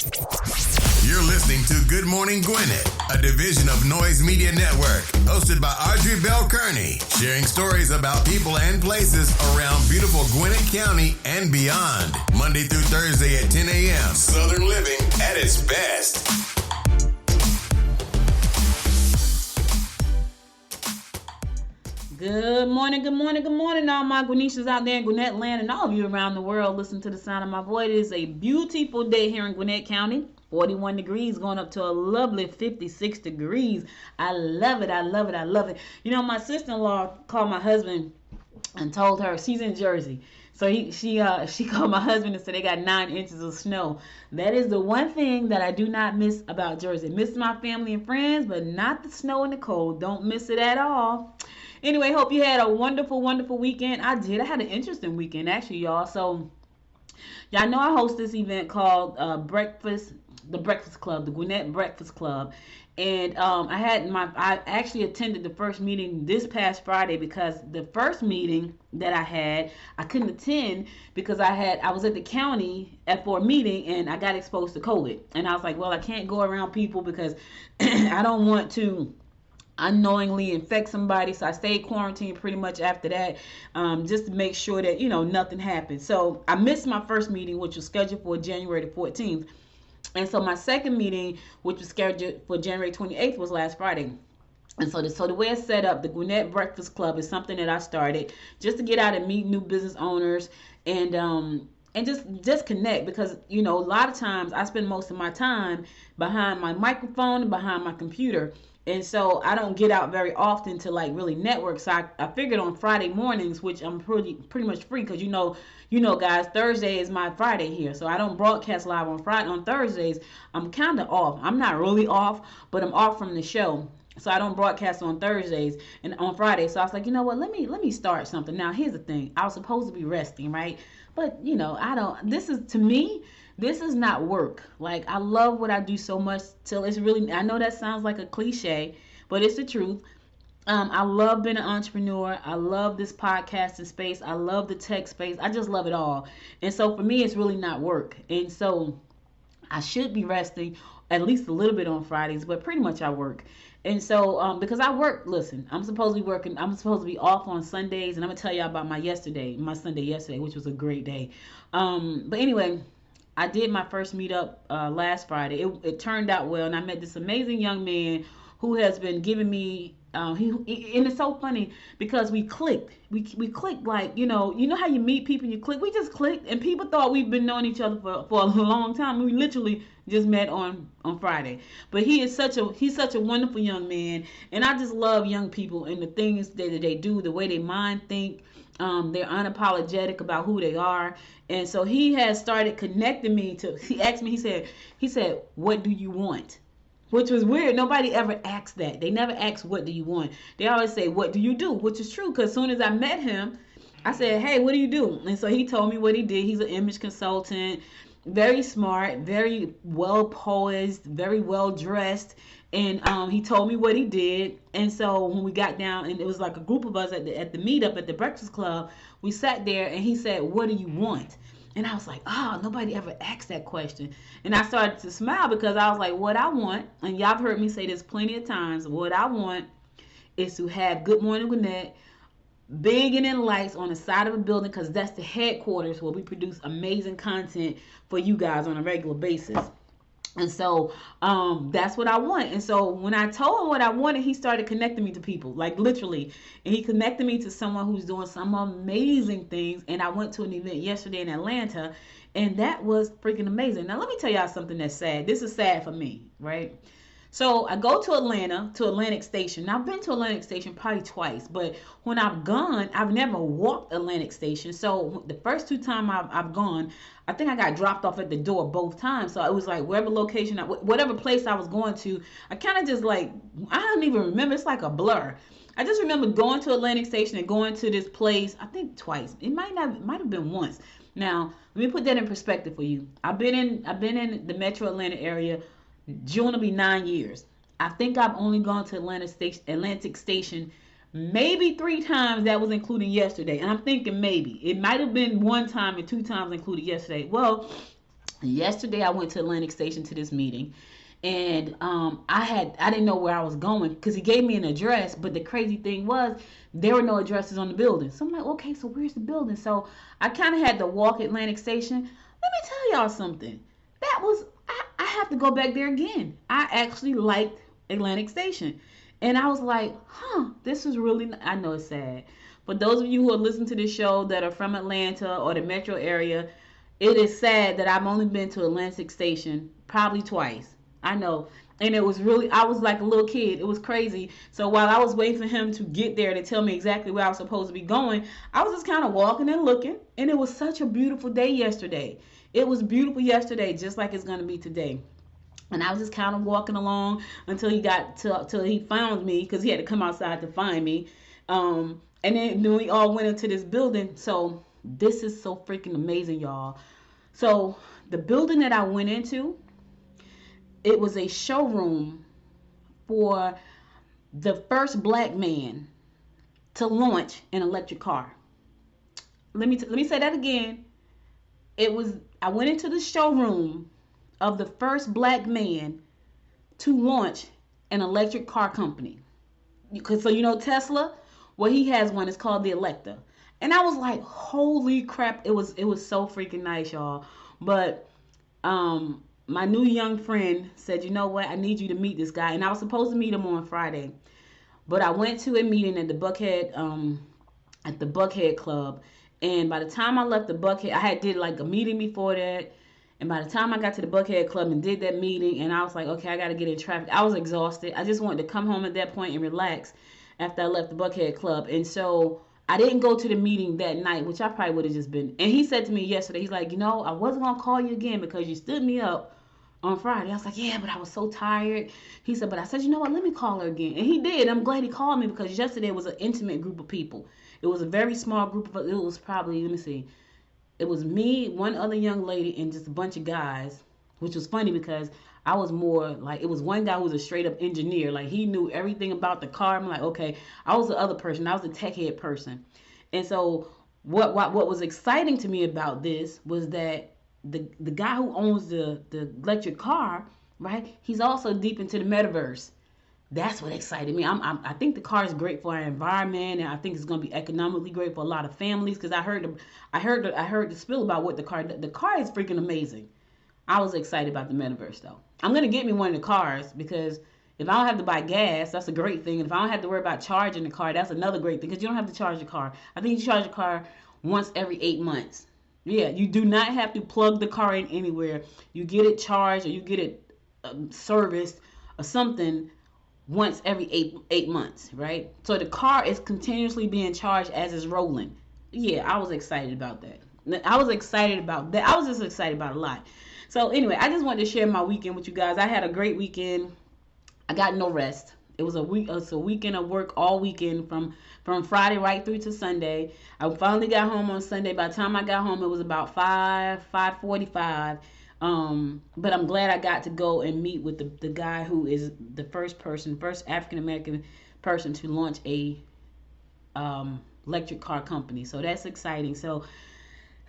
You're listening to Good Morning Gwinnett, a division of Noise Media Network, hosted by Audrey Bell Kearney, sharing stories about people and places around beautiful Gwinnett County and beyond. Monday through Thursday at 10 a.m. Southern living at its best. Good morning, good morning, good morning, all my Gwinnetians out there in Gwinnett land and all of you around the world. Listen to the sound of my voice. It is a beautiful day here in Gwinnett County. 41 degrees going up to a lovely 56 degrees. I love it. I love it. I love it. You know, my sister-in-law called my husband and told her she's in Jersey. So she called my husband and said they got 9 inches of snow. That is the one thing that I do not miss about Jersey. Miss my family and friends, but not the snow and the cold. Don't miss it at all. Anyway, hope you had a wonderful, wonderful weekend. I did. I had an interesting weekend, actually, y'all. So, y'all know I host this event called the Breakfast Club, the Gwinnett Breakfast Club. And I actually attended the first meeting this past Friday because the first meeting that I had, I couldn't attend because I was at the county for a meeting and I got exposed to COVID. And I was like, well, I can't go around people because I don't want to unknowingly infect somebody, so I stayed quarantined pretty much after that, just to make sure that nothing happened. So I missed my first meeting, which was scheduled for January the 14th, and so my second meeting, which was scheduled for January 28th, was last Friday. And so the way it's set up, the Gwinnett Breakfast Club is something that I started just to get out and meet new business owners and just connect, because a lot of times I spend most of my time behind my microphone and behind my computer. And so I don't get out very often to really network. So I figured on Friday mornings, which I'm pretty much free, because guys, Thursday is my Friday here. So I don't broadcast live on Thursdays. I'm kind of off. I'm not really off, but I'm off from the show. So I don't broadcast on Thursdays and on Fridays. So I was like, you know what? Let me start something. Now here's the thing. I was supposed to be resting, right? But I don't. This is not work. Like, I love what I do so much till it's really, I know that sounds like a cliche, but it's the truth. I love being an entrepreneur. I love this podcasting space. I love the tech space. I just love it all. And so for me, it's really not work. And so I should be resting at least a little bit on Fridays, but pretty much I work. And so, because I work, listen, I'm supposed to be working. I'm supposed to be off on Sundays. And I'm going to tell y'all about my Sunday yesterday, which was a great day. But anyway, I did my first meetup last Friday. It turned out well, and I met this amazing young man who has been giving me. And it's so funny because we clicked. We clicked like how you meet people and you click. We just clicked, and people thought we've been knowing each other for a long time. We literally just met on Friday. But he's such a wonderful young man, and I just love young people and the things that they do, the way they mind think. They're unapologetic about who they are. And so he has started connecting me he asked me, he said, what do you want? Which was weird. Nobody ever asks that. They never ask, what do you want? They always say, what do you do? Which is true, because as soon as I met him, I said, hey, what do you do? And so he told me what he did. He's an image consultant, very smart, very well poised, very well dressed. And he told me what he did. And so when we got down, and it was like a group of us at the meetup at the Breakfast Club, we sat there and he said, what do you want? And I was like, oh, nobody ever asked that question. And I started to smile because I was like, what I want, and y'all have heard me say this plenty of times, what I want is to have Good Morning Gwinnett big and in lights on the side of a building, because that's the headquarters where we produce amazing content for you guys on a regular basis. And so that's what I want. And so when I told him what I wanted, he started connecting me to people, like literally. And he connected me to someone who's doing some amazing things. And I went to an event yesterday in Atlanta, and that was freaking amazing. Now, let me tell y'all something that's sad. This is sad for me, right? So I go to Atlanta, to Atlantic Station. Now, I've been to Atlantic Station probably twice, but when I've gone, I've never walked Atlantic Station. So the first 2 times I've gone, I think I got dropped off at the door both times. So it was like whatever location, whatever place I was going to, I kind of just I don't even remember. It's like a blur. I just remember going to Atlantic Station and going to this place, I think twice. It might have been once. Now, let me put that in perspective for you. I've been in the Metro Atlanta area. June will be 9 years. I think I've only gone to Atlantic Station maybe 3 times. That was including yesterday. And I'm thinking maybe. It might have been 1 time and 2 times included yesterday. Well, Yesterday I went to Atlantic Station to this meeting, and I didn't know where I was going because he gave me an address, but the crazy thing was there were no addresses on the building. So I'm like, okay, so where's the building? So I kind of had to walk Atlantic Station. Let me tell y'all something. I have to go back there again. I actually liked Atlantic Station, and I was like, this is really. I know it's sad, but those of you who are listening to this show that are from Atlanta or the metro area, it is sad that I've only been to Atlantic Station probably twice. I know. And it was really, I was like a little kid. It was crazy. So while I was waiting for him to get there to tell me exactly where I was supposed to be going, I was just kind of walking and looking. And it was such a beautiful day yesterday. It was beautiful yesterday, just like it's going to be today. And I was just kind of walking along until till he found me, because he had to come outside to find me. And then we all went into this building. So this is so freaking amazing, y'all. So the building that I went into, it was a showroom for the first black man to launch an electric car. Let me say that again. I went into the showroom of the first black man to launch an electric car company. So you know Tesla, well, he has one. It's called the Electa. And I was like, holy crap, it was so freaking nice, y'all. But my new young friend said, you know what, I need you to meet this guy. And I was supposed to meet him on Friday. But I went to a meeting at the Buckhead Club. And by the time I left the Buckhead, I did like a meeting before that. And by the time I got to the Buckhead Club and did that meeting, and I was like, okay, I got to get in traffic. I was exhausted. I just wanted to come home at that point and relax after I left the Buckhead Club. And so I didn't go to the meeting that night, which I probably would have just been. And he said to me yesterday, he's like, I wasn't going to call you again because you stood me up on Friday. I was like, yeah, but I was so tired. He said, but I said, you know what, let me call her again. And he did. I'm glad he called me, because yesterday was an intimate group of people. It was a very small group of, it was probably, let me see. It was me, one other young lady, and just a bunch of guys, which was funny because I was more like, it was one guy who was a straight up engineer. Like, he knew everything about the car. I'm like, okay. I was the other person. I was the tech head person. And so what was exciting to me about this was that the guy who owns the electric car, right? He's also deep into the metaverse. That's what excited me. I think the car is great for our environment, and I think it's going to be economically great for a lot of families. Because I heard the spill about what the car is freaking amazing. I was excited about the metaverse though. I'm gonna get me one of the cars, because if I don't have to buy gas, that's a great thing. And if I don't have to worry about charging the car, that's another great thing, because you don't have to charge your car. I think you charge your car once every 8 months. Yeah, you do not have to plug the car in anywhere. You get it charged, or you get it serviced or something once every eight months, right? So the car is continuously being charged as it's rolling. Yeah, I was excited about that. I was excited about that. I was just excited about a lot. So anyway, I just wanted to share my weekend with you guys. I had a great weekend. I got no rest. It was a weekend of work all weekend from Friday right through to Sunday. I finally got home on Sunday. By the time I got home, it was about 5:45. But I'm glad I got to go and meet with the guy who is the first African American person to launch a electric car company. So that's exciting. So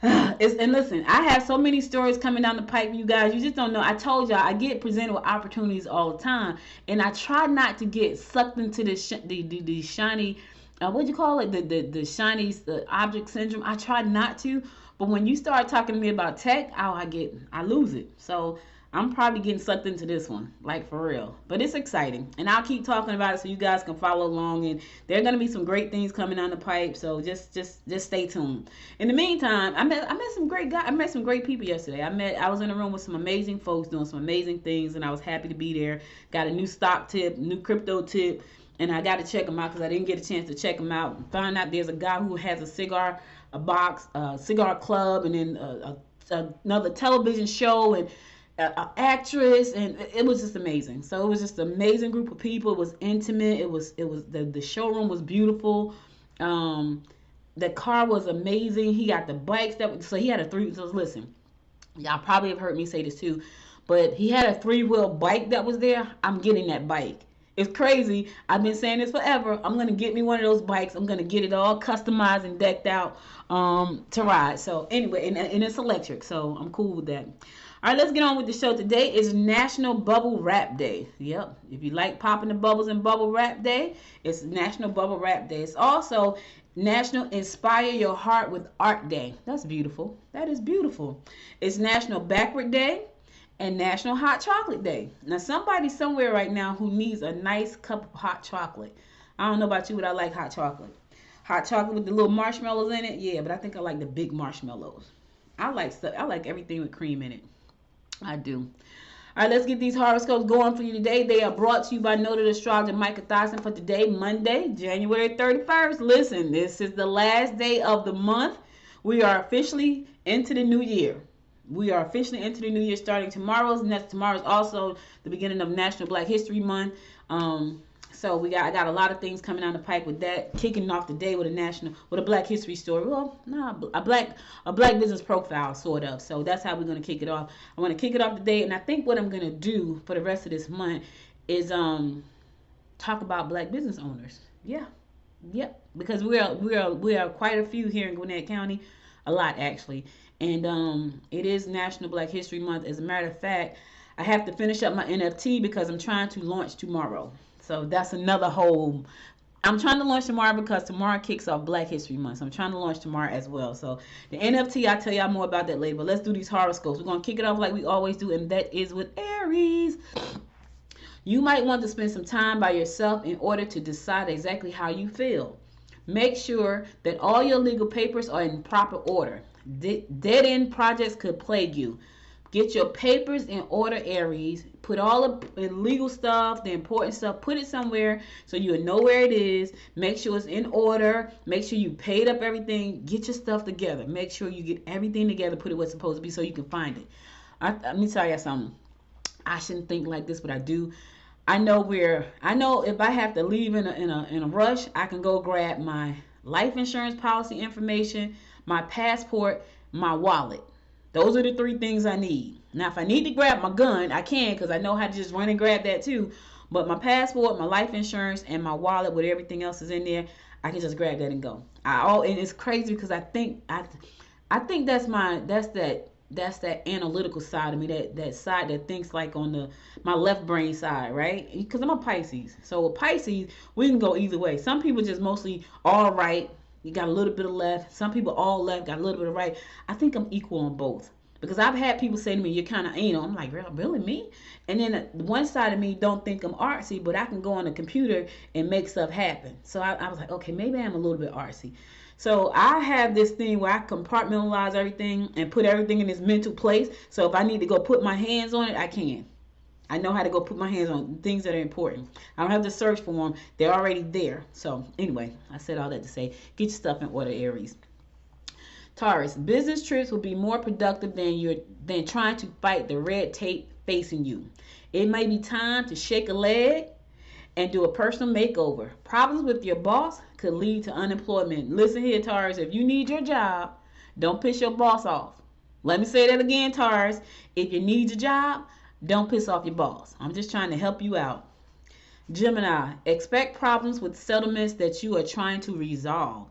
and listen, I have so many stories coming down the pipe, you guys. You just don't know. I told y'all I get presented with opportunities all the time, and I try not to get sucked into the shiny, what do you call it? The shiny object syndrome. I try not to, but when you start talking to me about tech, I lose it. So I'm probably getting sucked into this one, like for real. But it's exciting, and I'll keep talking about it so you guys can follow along. And there are gonna be some great things coming down the pipe. So just stay tuned. In the meantime, I met some great guys. I met some great people yesterday. I was in a room with some amazing folks doing some amazing things, and I was happy to be there. Got a new stock tip, new crypto tip, and I got to check them out because I didn't get a chance to check them out. Found out there's a guy who has a cigar club, and then another television show, and an actress, and it was just amazing. So it was just an amazing group of people. It was intimate. It was the showroom was beautiful. The car was amazing. He got the bikes so he had a three. So listen, y'all probably have heard me say this too, but he had a 3-wheel bike that was there. I'm getting that bike. It's crazy. I've been saying this forever. I'm going to get me one of those bikes. I'm going to get it all customized and decked out to ride. So anyway, and it's electric, so I'm cool with that. All right, let's get on with the show. Today is National Bubble Wrap Day. Yep. If you like popping the bubbles and bubble wrap day, it's National Bubble Wrap Day. It's also National Inspire Your Heart with Art Day. That's beautiful. That is beautiful. It's National Backward Day and National Hot Chocolate Day. Now, somebody somewhere right now who needs a nice cup of hot chocolate. I don't know about you, but I like hot chocolate. Hot chocolate with the little marshmallows in it. Yeah, but I think I like the big marshmallows. I like everything with cream in it. I do. All right, let's get these horoscopes going for you today. They are brought to you by noted astrologer Micah Thyssen for today, Monday, January 31st. Listen, this is the last day of the month. We are officially into the new year. Starting tomorrow. Tomorrow is also the beginning of National Black History Month. So I got a lot of things coming down the pike with that, kicking off the day with a Black History story. Well, a black business profile, sort of. So that's how we're gonna kick it off. I want to kick it off today, and I think what I'm gonna do for the rest of this month is talk about Black business owners. Yep, because we are quite a few here in Gwinnett County, a lot actually, and it is National Black History Month. As a matter of fact, I have to finish up my NFT because I'm trying to launch tomorrow. So that's another whole. I'm trying to launch tomorrow because tomorrow kicks off Black History Month. So I'm trying to launch tomorrow as well. So the NFT, I'll tell y'all more about that later. But let's do these horoscopes. We're going to kick it off like we always do, and that is with Aries. You might want to spend some time by yourself in order to decide exactly how you feel. Make sure that all your legal papers are in proper order. Dead-end projects could plague you. Get your papers in order, Aries. Put all the legal stuff, the important stuff, put it somewhere so you'll know where it is. Make sure it's in order. Make sure you paid up everything. Get your stuff together. Make sure you get everything together, put it where it's supposed to be so you can find it. Let me tell you something. I shouldn't think like this, but I do. I know if I have to leave in a rush, I can go grab my life insurance policy information, my passport, my wallet. Those are the three things I need. Now, if I need to grab my gun, I can because I know how to just run and grab that too. But my passport, my life insurance, and my wallet with everything else is in there, I can just grab that and go. And it's crazy because I think that's that analytical side of me, that side that thinks like on my left brain side, right? Because I'm a Pisces. So with Pisces, we can go either way. Some people just mostly all right. You got a little bit of left. Some people all left, got a little bit of right. I think I'm equal on both. Because I've had people say to me, you're kind of anal. I'm like, really, me? And then one side of me don't think I'm artsy, but I can go on a computer and make stuff happen. So I was like, okay, maybe I'm a little bit artsy. So I have this thing where I compartmentalize everything and put everything in its mental place. So if I need to go put my hands on it, I can. I know how to go put my hands on things that are important. I don't have to search for them. They're already there. So anyway, I said all that to say, get your stuff in order, Aries. Taurus, business trips will be more productive than trying to fight the red tape facing you. It may be time to shake a leg and do a personal makeover. Problems with your boss could lead to unemployment. Listen here, Taurus, if you need your job, don't piss your boss off. Let me say that again, Taurus. If you need your job, don't piss off your boss. I'm just trying to help you out. Gemini, expect problems with settlements that you are trying to resolve.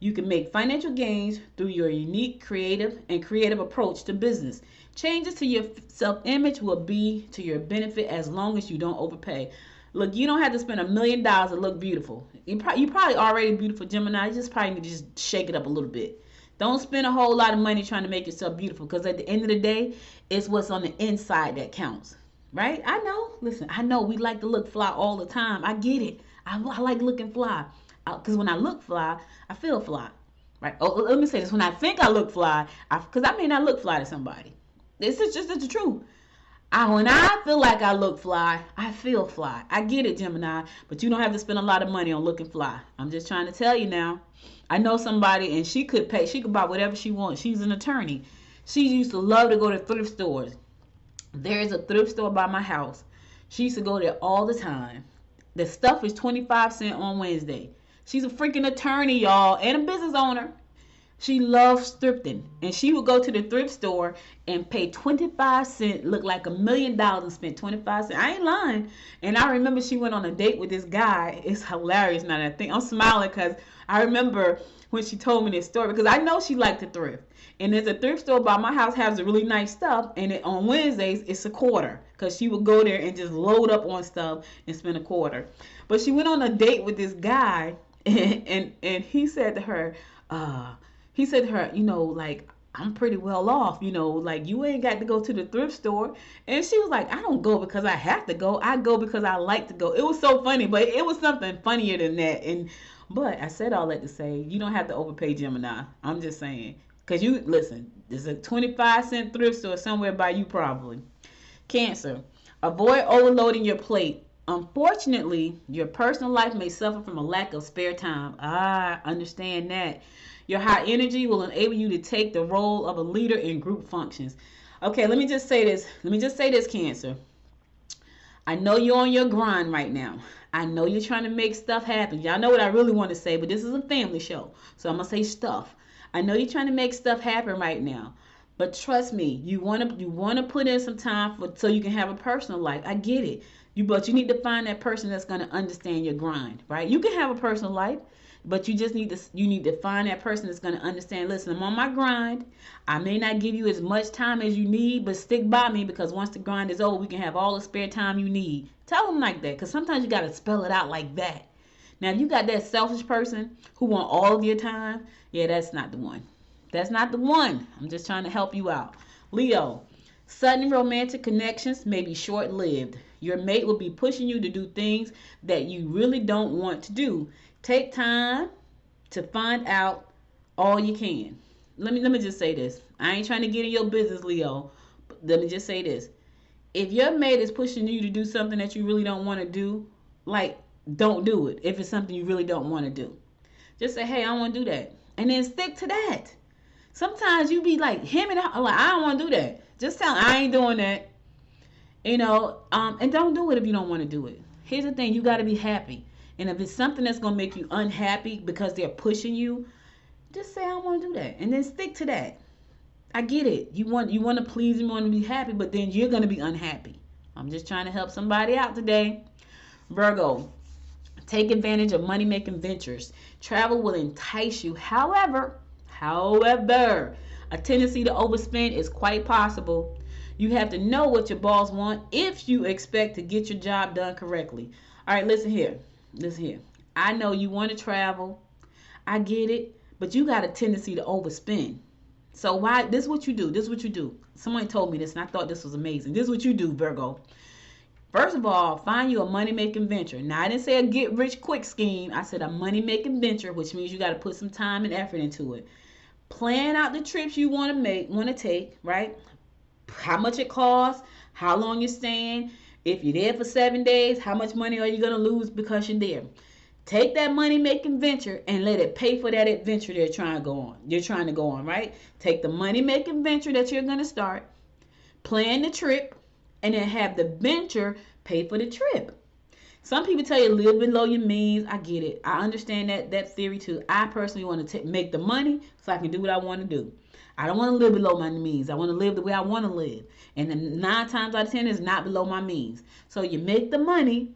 You can make financial gains through your unique, creative approach to business. Changes to your self-image will be to your benefit as long as you don't overpay. Look, you don't have to spend $1 million to look beautiful. You probably already beautiful, Gemini. You just probably need to just shake it up a little bit. Don't spend a whole lot of money trying to make yourself beautiful, because at the end of the day, it's what's on the inside that counts, right? I know. Listen, I know we like to look fly all the time. I get it. I like looking fly, because when I look fly, I feel fly, right? Oh, let me say this. When I think I look fly, because I may not look fly to somebody. This is just the truth. When I feel like I look fly, I feel fly. I get it, Gemini, but you don't have to spend a lot of money on looking fly. I'm just trying to tell you now. I know somebody, and she could buy whatever she wants. She's an attorney. She used to love to go to thrift stores. There is a thrift store by my house. She used to go there all the time. The stuff is 25 cents on Wednesday. She's a freaking attorney, y'all, and a business owner. She loves thrifting, and she would go to the thrift store and pay 25 cents, look like $1 million, and spend 25 cents. I ain't lying. And I remember she went on a date with this guy. It's hilarious now that I think. I'm smiling because I remember when she told me this story, because I know she liked to thrift. And there's a thrift store by my house, has a really nice stuff, and on Wednesdays it's a quarter, because she would go there and just load up on stuff and spend a quarter. But she went on a date with this guy, and he said to her, you know, like, I'm pretty well off, you know, like, you ain't got to go to the thrift store. And she was like, I don't go because I have to go. I go because I like to go. It was so funny, but it was something funnier than that. But I said all that to say, you don't have to overpay Gemini. I'm just saying. Because listen, there's a 25-cent thrift store somewhere by you probably. Cancer. Avoid overloading your plate. Unfortunately, your personal life may suffer from a lack of spare time. I understand that. Your high energy will enable you to take the role of a leader in group functions. Okay, let me just say this, Cancer. I know you're on your grind right now. I know you're trying to make stuff happen. Y'all know what I really want to say, but this is a family show, so I'm going to say stuff. I know you're trying to make stuff happen right now, but trust me, you want to put in some time so you can have a personal life. I get it. But you need to find that person that's going to understand your grind, right? You can have a personal life, but you need to find that person that's going to understand, listen, I'm on my grind. I may not give you as much time as you need, but stick by me, because once the grind is over, we can have all the spare time you need. Tell them like that, because sometimes you got to spell it out like that. Now, if you got that selfish person who want all of your time, yeah, that's not the one. That's not the one. I'm just trying to help you out. Leo, sudden romantic connections may be short-lived. Your mate will be pushing you to do things that you really don't want to do. Take time to find out all you can. Let me just say this. I ain't trying to get in your business, Leo. But let me just say this. If your mate is pushing you to do something that you really don't want to do, like, don't do it. If it's something you really don't want to do, just say, hey, I want to do that. And then stick to that. Sometimes you be like, hemming out, like, I don't want to do that. Just tell them, I ain't doing that. You know, and don't do it if you don't want to do it. Here's the thing. You got to be happy. And if it's something that's going to make you unhappy because they're pushing you, just say, I don't want to do that. And then stick to that. I get it. You want to please them, you want to be happy, but then you're going to be unhappy. I'm just trying to help somebody out today. Virgo, take advantage of money-making ventures. Travel will entice you. However, a tendency to overspend is quite possible. You have to know what your boss want if you expect to get your job done correctly. All right, listen here. I know you want to travel. I get it. But you got a tendency to overspend. So this is what you do. Somebody told me this and I thought this was amazing. This is what you do, Virgo. First of all, find you a money-making venture. Now, I didn't say a get-rich-quick scheme. I said a money-making venture, which means you got to put some time and effort into it. Plan out the trips you want to take, right? How much it costs, how long you're staying. If you're there for 7 days, how much money are you going to lose because you're there? Take that money-making venture and let it pay for that adventure you're trying to go on, right? Take the money-making venture that you're going to start, plan the trip, and then have the venture pay for the trip. Some people tell you live below your means. I get it. I understand that theory too. I personally want to make the money so I can do what I want to do. I don't want to live below my means. I want to live the way I want to live. And then 9 times out of 10 is not below my means. So you make the money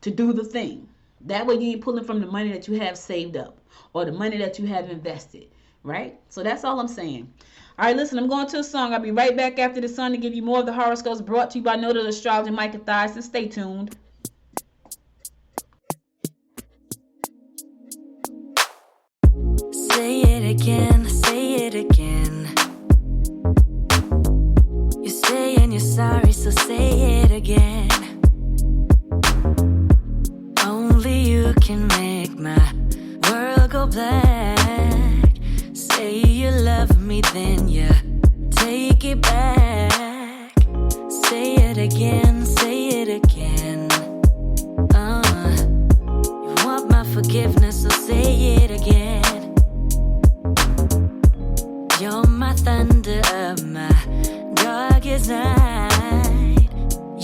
to do the thing. That way you ain't pulling from the money that you have saved up or the money that you have invested, right? So that's all I'm saying. All right, listen, I'm going to a song. I'll be right back after the song to give you more of the horoscopes brought to you by Noted Astrologer Micah Thiason. Stay tuned. Say it again, say it again. You're saying you're sorry, so say it again. Only you can make my world go black. Say you love me, then you take it back. Say it again, say it again. You want my forgiveness, so say it again. You're my thunder of my darkest night.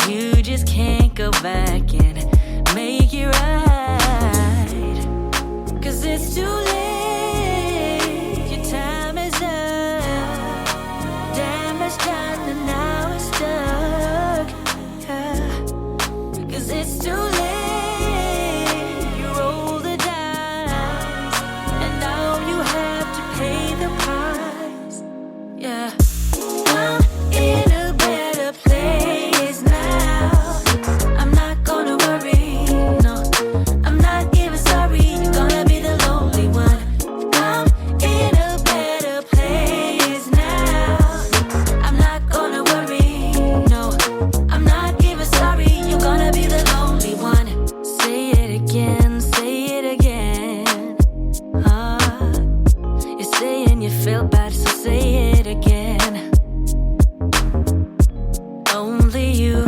You just can't go back and make it right. 'Cause it's too late. Your time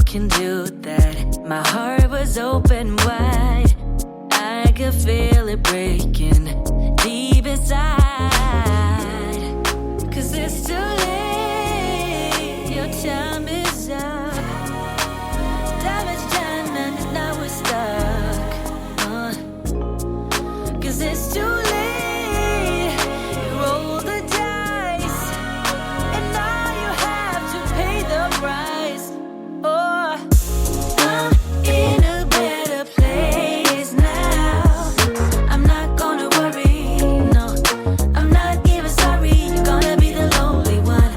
can do that. My heart was open wide. I could feel it breaking deep inside. 'Cause it's too late. Your time is up. Damage done and now we're stuck. 'Cause it's too late. You roll the dice, and now you have to pay the price. Oh, I'm in a better place now. I'm not gonna worry, no. I'm not even sorry. You're gonna be the lonely one.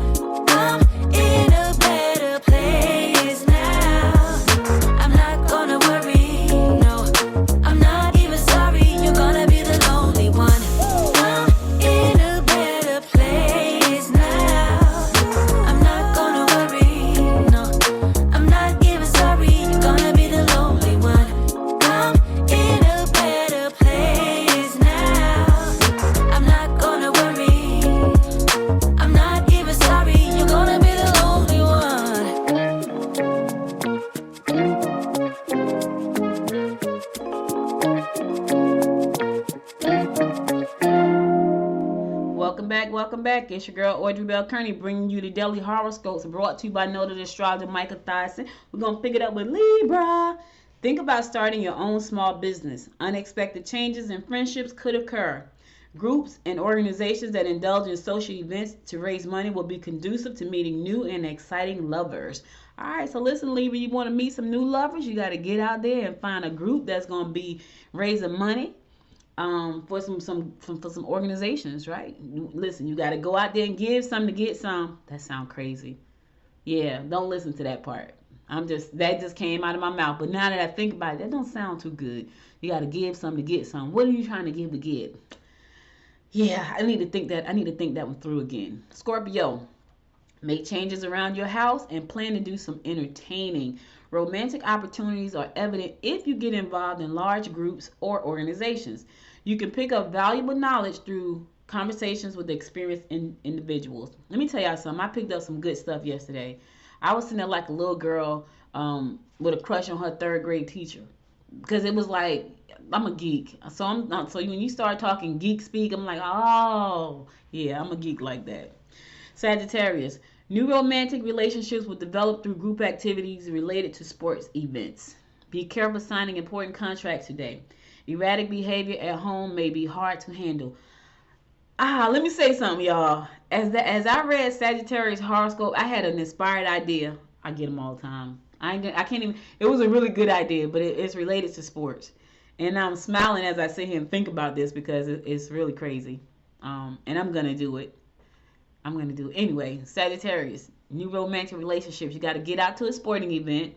I'm in a better place now. I'm not gonna worry, no. I'm not even sorry. You're gonna be the lonely one. I'm in a better place now. I'm not gonna worry, no. I'm not even sorry. You're gonna be the lonely one. I'm in a better place now. I'm not gonna worry. I'm not even sorry. You're gonna be the lonely one. Welcome back. It's your girl Audrey Bell Kearney bringing you the daily horoscopes brought to you by noted astrologer Micah Thyssen. We're going to pick it up with Libra. Think about starting your own small business. Unexpected changes in friendships could occur. Groups and organizations that indulge in social events to raise money will be conducive to meeting new and exciting lovers. All right, so listen, Libra, you want to meet some new lovers? You got to get out there and find a group that's going to be raising money for some organizations, right? Listen, you got to go out there and give some to get some. That sounds crazy. Yeah, don't listen to that part. That just came out of my mouth. But now that I think about it, that don't sound too good. You got to give some to get some. What are you trying to give to get? Yeah, I need to think that one through again. Scorpio, make changes around your house and plan to do some entertaining. Romantic opportunities are evident if you get involved in large groups or organizations. You can pick up valuable knowledge through conversations with experienced individuals. Let me tell y'all something. I picked up some good stuff yesterday. I was sitting there like a little girl with a crush on her third grade teacher, because it was like, I'm a geek. So when you start talking geek speak, I'm like, oh yeah, I'm a geek like that. Sagittarius, new romantic relationships will develop through group activities related to sports events. Be careful signing important contracts today. Erratic behavior at home may be hard to handle. Let me say something, y'all. As I read Sagittarius horoscope, I had an inspired idea. I get them all the time. I can't even. It was a really good idea, but it's related to sports, and I'm smiling as I sit here and think about this because it's really crazy. And I'm gonna do it. Anyway. Sagittarius, new romantic relationships. You got to get out to a sporting event,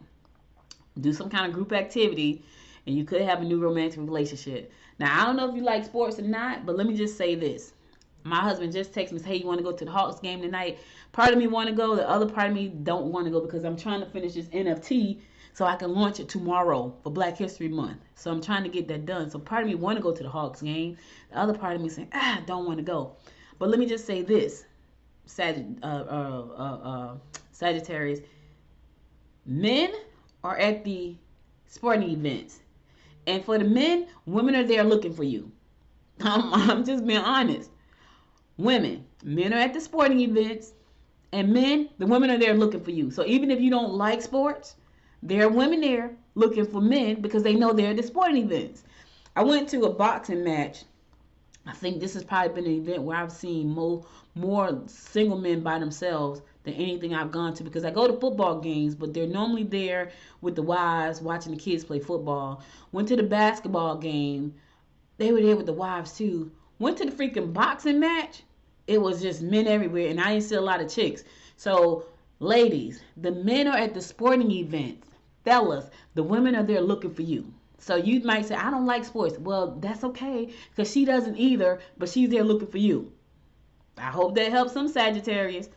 do some kind of group activity, and you could have a new romantic relationship. Now, I don't know if you like sports or not, but let me just say this. My husband just texted me, hey, you want to go to the Hawks game tonight? Part of me want to go. The other part of me don't want to go because I'm trying to finish this NFT so I can launch it tomorrow for Black History Month. So I'm trying to get that done. So part of me want to go to the Hawks game. The other part of me saying, don't want to go. But let me just say this, Sagittarius. Men are at the sporting events. And for the men, women are there looking for you. I'm just being honest. Men are at the sporting events, and the women are there looking for you. So even if you don't like sports, there are women there looking for men because they know they're at the sporting events. I went to a boxing match. I think this has probably been an event where I've seen more single men by themselves than anything I've gone to, because I go to football games, but they're normally there with the wives watching the kids play football. Went to the basketball game. They were there with the wives too. Went to the freaking boxing match. It was just men everywhere, and I didn't see a lot of chicks. So, ladies, the men are at the sporting events. Fellas, the women are there looking for you. So you might say, I don't like sports. Well, that's okay, because she doesn't either, but she's there looking for you. I hope that helps some Sagittarius.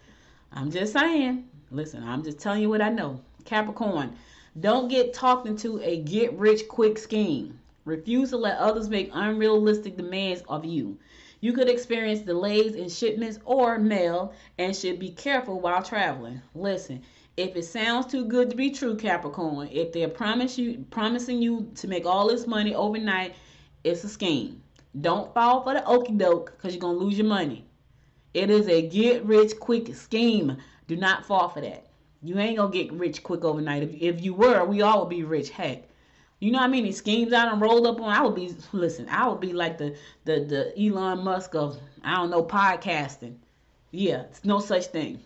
I'm just saying. Listen, I'm just telling you what I know. Capricorn, don't get talked into a get-rich-quick scheme. Refuse to let others make unrealistic demands of you. You could experience delays in shipments or mail and should be careful while traveling. Listen, If it sounds too good to be true, Capricorn, if they're promising you to make all this money overnight, it's a scheme. Don't fall for the okie doke because you're going to lose your money. It is a get rich quick scheme. Do not fall for that. You ain't going to get rich quick overnight. If you were, we all would be rich. Heck. You know how many schemes I done rolled up on? I would be like the Elon Musk of, I don't know, podcasting. Yeah, it's no such thing.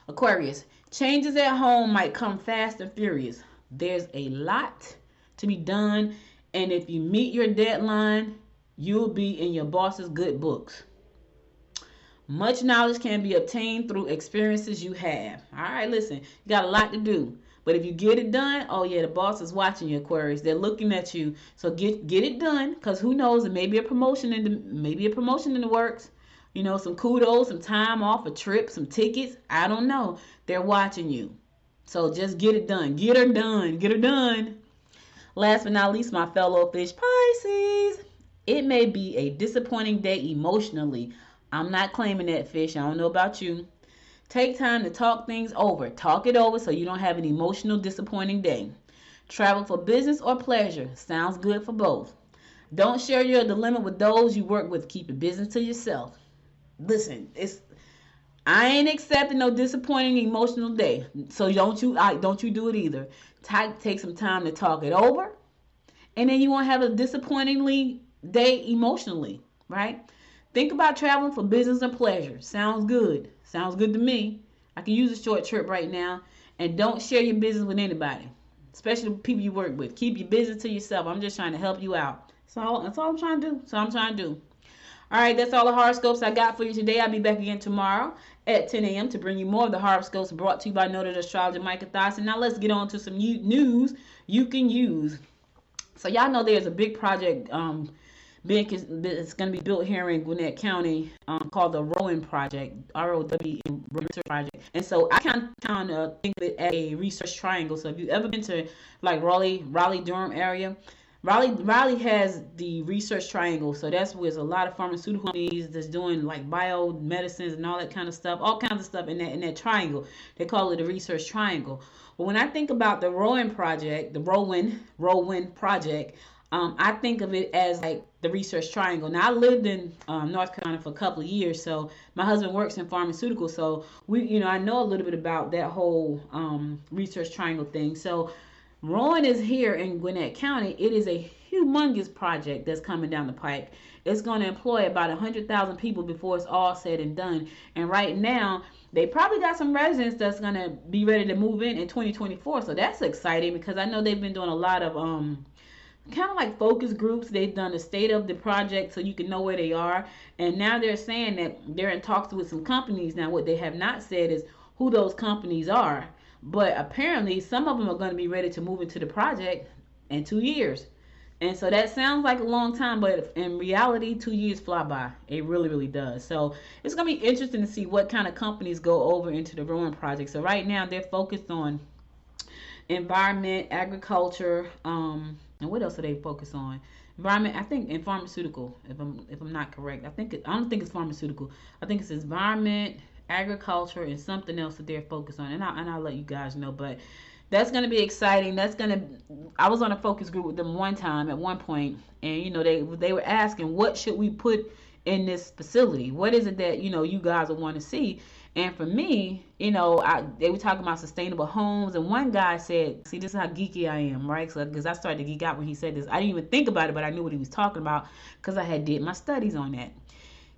Aquarius, changes at home might come fast and furious. There's a lot to be done, and if you meet your deadline, you'll be in your boss's good books. Much knowledge can be obtained through experiences you have. All right, listen, you got a lot to do. But if you get it done, oh yeah, the boss is watching you, Aquarius. They're looking at you. So get it done, because who knows, it may be a promotion in the works. You know, some kudos, some time off, a trip, some tickets. I don't know. They're watching you. So just get it done. Get her done. Get her done. Last but not least, my fellow fish, Pisces. It may be a disappointing day emotionally. I'm not claiming that, fish. I don't know about you. Take time to talk things over. Talk it over so you don't have an emotional, disappointing day. Travel for business or pleasure. Sounds good for both. Don't share your dilemma with those you work with. Keep your business to yourself. Listen, I ain't accepting no disappointing emotional day. So don't you do it either. Take some time to talk it over, and then you won't have a disappointingly day emotionally, right? Think about traveling for business and pleasure. Sounds good. Sounds good to me. I can use a short trip right now. And don't share your business with anybody, especially people you work with. Keep your business to yourself. I'm just trying to help you out. So that's all I'm trying to do. All right, that's all the horoscopes I got for you today. I'll be back again tomorrow at 10 a.m. to bring you more of the horoscopes brought to you by noted astrologer Micah Thosson. Now let's get on to some news you can use. So y'all know there's a big project it's going to be built here in Gwinnett County called the Rowan Project, R-O-W-N Research Project. And so I kind of think of it as a research triangle. So if you've ever been to like Raleigh-Durham area, Raleigh has the research triangle. So that's where there's a lot of pharmaceutical companies that's doing like biomedicines and all that kind of stuff, all kinds of stuff in that triangle. They call it a research triangle. But when I think about the Rowan Project, the Rowan Project, I think of it as like the research triangle. Now, I lived in North Carolina for a couple of years, so my husband works in pharmaceuticals, so I know a little bit about that whole research triangle thing. So Rowan is here in Gwinnett County. It is a humongous project that's coming down the pike. It's going to employ about 100,000 people before it's all said and done. And right now, they probably got some residents that's going to be ready to move in 2024. So that's exciting because I know they've been doing a lot of kind of like focus groups. They've done a state of the project so you can know where they are. And now they're saying that they're in talks with some companies. Now, what they have not said is who those companies are. But apparently, some of them are going to be ready to move into the project in 2 years. And so that sounds like a long time, but in reality, 2 years fly by. It really, really does. So it's going to be interesting to see what kind of companies go over into the Rowan Project. So right now, they're focused on environment, agriculture, and what else are they focused on? Environment, I think, and pharmaceutical. If I'm not correct, I don't think it's pharmaceutical. I think it's environment, agriculture, and something else that they're focused on. And I'll let you guys know. But that's gonna be exciting. I was on a focus group with them one time at one point, and they were asking, what should we put in this facility? What is it that you guys will want to see? And for me, they were talking about sustainable homes. And one guy said, see, this is how geeky I am, right? So, because I started to geek out when he said this. I didn't even think about it, but I knew what he was talking about because I had did my studies on that.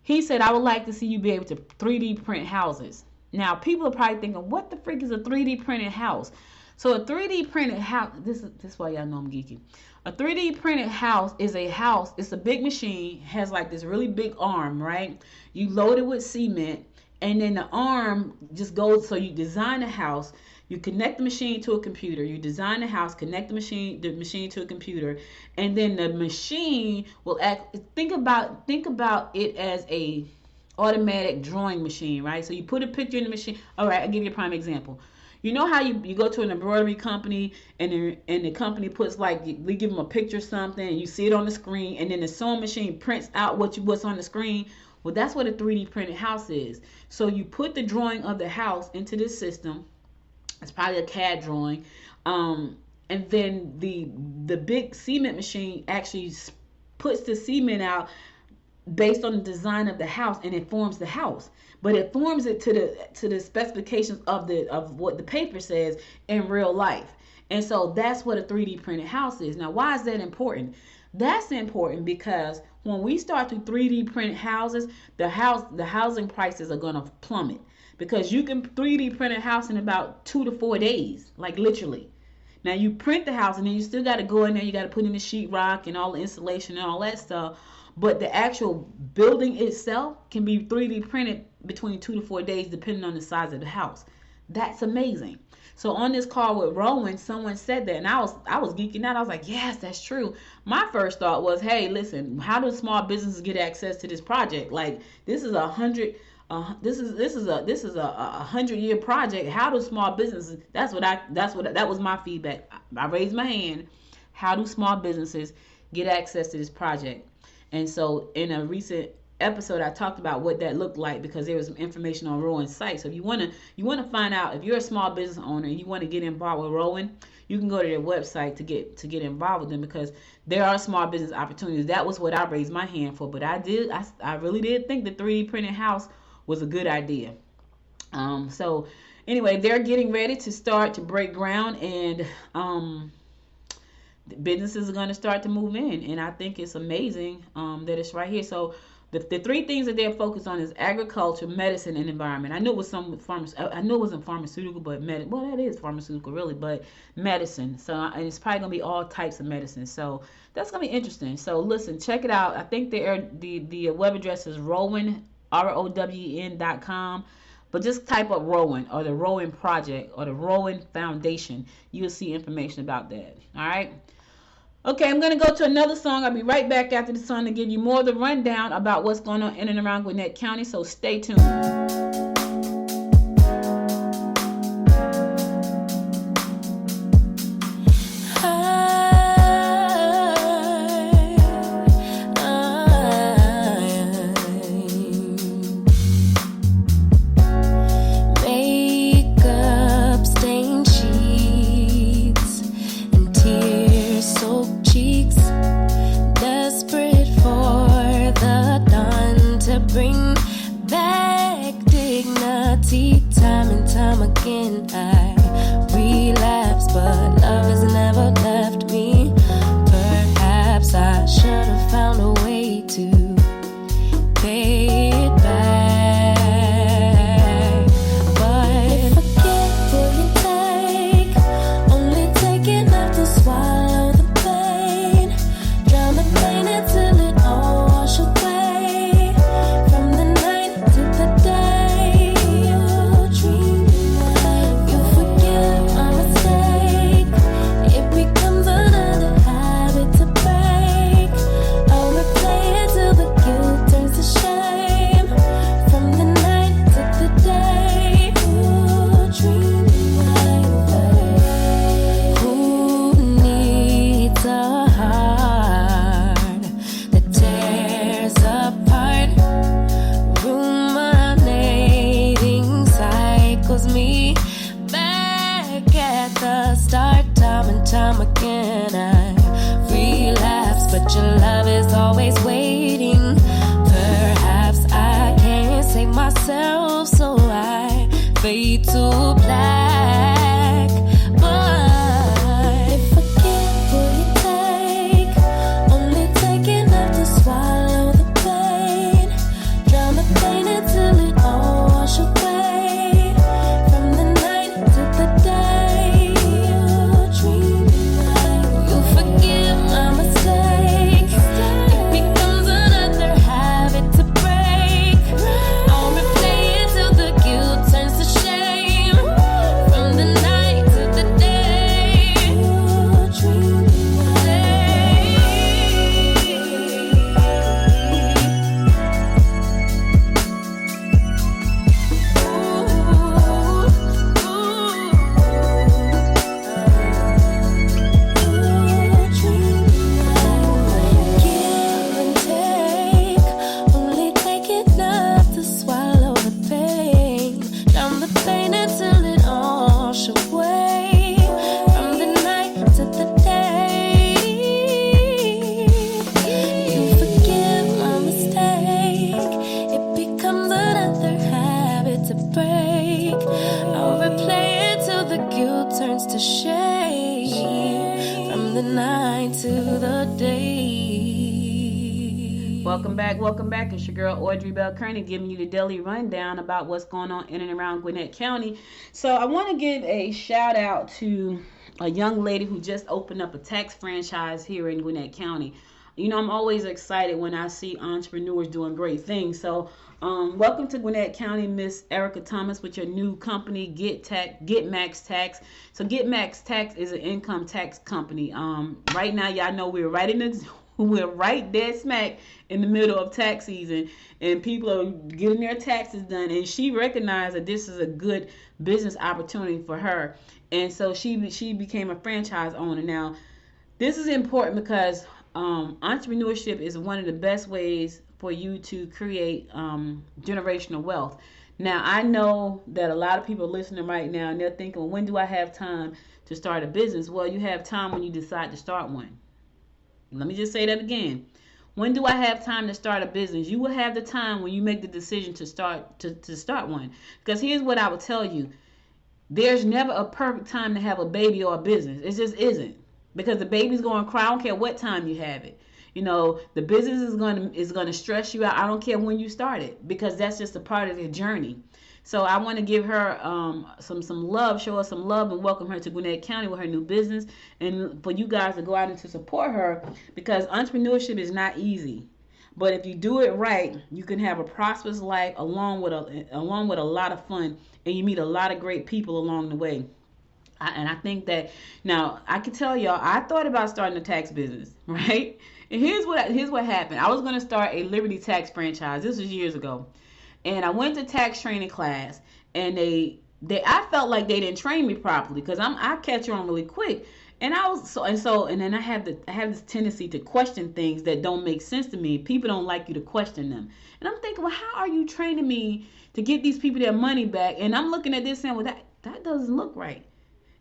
He said, I would like to see you be able to 3D print houses. Now, people are probably thinking, what the freak is a 3D printed house? So a 3D printed house, this is why y'all know I'm geeky. A 3D printed house is a house. It's a big machine, has like this really big arm, right? You load it with cement. And then the arm just goes, so you design a house, you connect the machine to a computer, you design the house, connect the machine to a computer, and then the machine will act. Think about it as a automatic drawing machine, right? So you put a picture in the machine. All right, I'll give you a prime example. You know how you go to an embroidery company and the company puts we give them a picture of something and you see it on the screen, and then the sewing machine prints out what's on the screen. Well, that's what a 3D printed house is. So you put the drawing of the house into this system, It's probably a CAD drawing. And then the big cement machine actually puts the cement out based on the design of the house, and it forms the house. But it forms it to the specifications of what the paper says in real life. And so that's what a 3D printed house is. Now, why is that important? That's important because when we start to 3D print houses, the housing prices are going to plummet, because you can 3D print a house in about 2 to 4 days, like literally. Now you print the house and then you still got to go in there, you got to put in the sheetrock and all the insulation and all that stuff. But the actual building itself can be 3D printed between 2 to 4 days depending on the size of the house. That's amazing. So on this call with Rowan, someone said that, and I was geeking out. I was like, yes, that's true. My first thought was, hey, listen, how do small businesses get access to this project? Like, this is a 100-year project. How do small businesses? That was my feedback. I raised my hand. How do small businesses get access to this project? And so in a recent episode, I talked about what that looked like, because there was some information on Rowan's site. So if you want to find out, if you're a small business owner and you want to get involved with Rowan, you can go to their website to get involved with them, because there are small business opportunities. That was what I raised my hand for. But I really did think the 3D printed house was a good idea. So anyway, they're getting ready to start to break ground, and businesses are going to start to move in, and I think it's amazing that it's right here. So the 3 things that they're focused on is agriculture, medicine, and environment. I knew it was I knew it wasn't pharmaceutical, but well, that is pharmaceutical really, but medicine. So, and it's probably gonna be all types of medicine. So that's gonna be interesting. So listen, check it out. I think the web address is Rowan, ROWN.com. But just type up Rowan or the Rowan Project or the Rowan Foundation. You'll see information about that. All right. Okay, I'm going to go to another song. I'll be right back after the song to give you more of the rundown about what's going on in and around Gwinnett County. So stay tuned. from the night to the day. Welcome back. It's your girl Audrey Bell Kearney giving you the daily rundown about what's going on in and around Gwinnett County. So I want to give a shout out to a young lady who just opened up a tax franchise here in Gwinnett County. You know, I'm always excited when I see entrepreneurs doing great things. So welcome to Gwinnett County, Miss Erica Thomas, with your new company, Get Max Tax. So Get Max Tax is an income tax company. Right now, y'all know we're right dead smack in the middle of tax season, and people are getting their taxes done. And she recognized that this is a good business opportunity for her, and so she became a franchise owner. Now, this is important because entrepreneurship is one of the best ways for you to create generational wealth. Now, I know that a lot of people are listening right now, and they're thinking, well, when do I have time to start a business? Well, you have time when you decide to start one. Let me just say that again. When do I have time to start a business? You will have the time when you make the decision to start one. Because here's what I would tell you. There's never a perfect time to have a baby or a business. It just isn't. Because the baby's going to cry. I don't care what time you have it. You know, the business is going to stress you out. I don't care when you start it, because that's just a part of the journey. So I want to give her some love, show her some love, and welcome her to Gwinnett County with her new business, and for you guys to go out and to support her, because entrepreneurship is not easy. But if you do it right, you can have a prosperous life along with a lot of fun, and you meet a lot of great people along the way. And I think that, now, I can tell y'all, I thought about starting a tax business, right? And here's what happened. I was going to start a Liberty Tax franchise. This was years ago. And I went to tax training class, and I felt like they didn't train me properly, because I catch on really quick. And then I have this tendency to question things that don't make sense to me. People don't like you to question them. And I'm thinking, well, how are you training me to get these people their money back? And I'm looking at this saying, well, that doesn't look right.